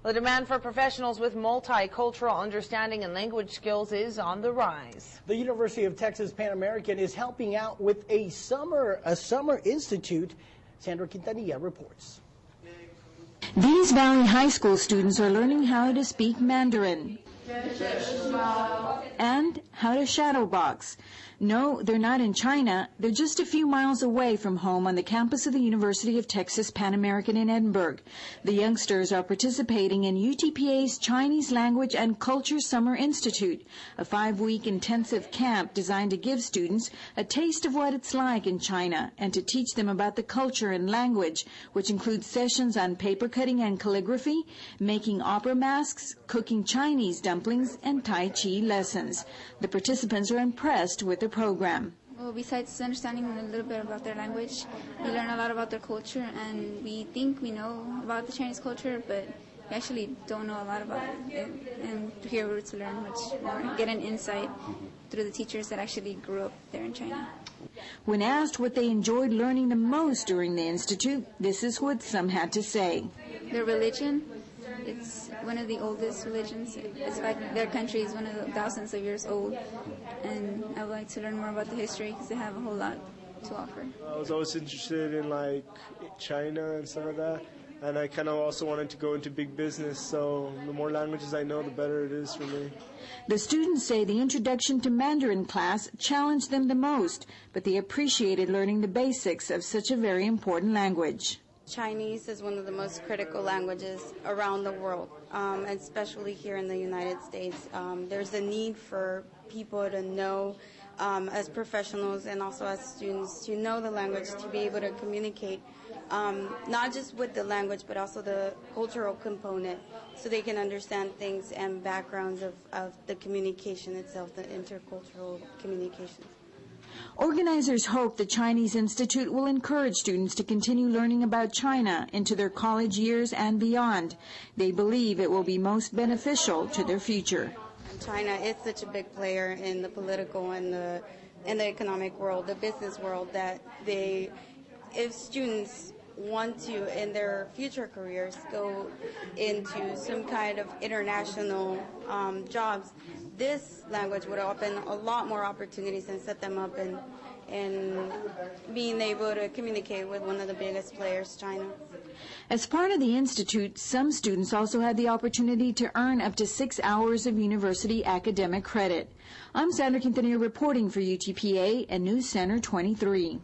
The demand for professionals with multicultural understanding and language skills is on the rise. The University of Texas Pan American is helping out with a summer institute. Sandra Quintanilla reports. These Valley High School students are learning how to speak Mandarin and how to shadowbox. No, they're not in China. They're just a few miles away from home on the campus of the University of Texas Pan American in Edinburgh. The youngsters are participating in UTPA's Chinese Language and Culture Summer Institute, a 5-week intensive camp designed to give students a taste of what it's like in China and to teach them about the culture and language, which includes sessions on paper cutting and calligraphy, making opera masks, cooking Chinese dumplings, and Tai Chi lessons. The participants are impressed with the program. Well, besides understanding a little bit about their language, we learn a lot about their culture, and we think we know about the Chinese culture, but we actually don't know a lot about it. And here we're to learn much more, get an insight through the teachers that actually grew up there in China. When asked what they enjoyed learning the most during the institute, this is what some had to say. Their religion. It's one of the oldest religions. It's like their country is one of the thousands of years old, and I would like to learn more about the history because they have a whole lot to offer. I was always interested in like China and stuff like that, and I kind of also wanted to go into big business, so the more languages I know, the better it is for me. The students say the introduction to Mandarin class challenged them the most, but they appreciated learning the basics of such a very important language. Chinese is one of the most critical languages around the world, and especially here in the United States. There's a need for people to know, as professionals and also as students, to know the language, to be able to communicate, not just with the language, but also the cultural component, so they can understand things and backgrounds of the communication itself, the intercultural communication. Organizers hope the Chinese Institute will encourage students to continue learning about China into their college years and beyond. They believe it will be most beneficial to their future. China is such a big player in the political and the economic world, the business world, that if students want to, in their future careers, go into some kind of international jobs, this language would open a lot more opportunities and set them up in being able to communicate with one of the biggest players, China. As part of the Institute, some students also had the opportunity to earn up to 6 hours of university academic credit. I'm Sandra Quintanilla reporting for UTPA and News Center 23.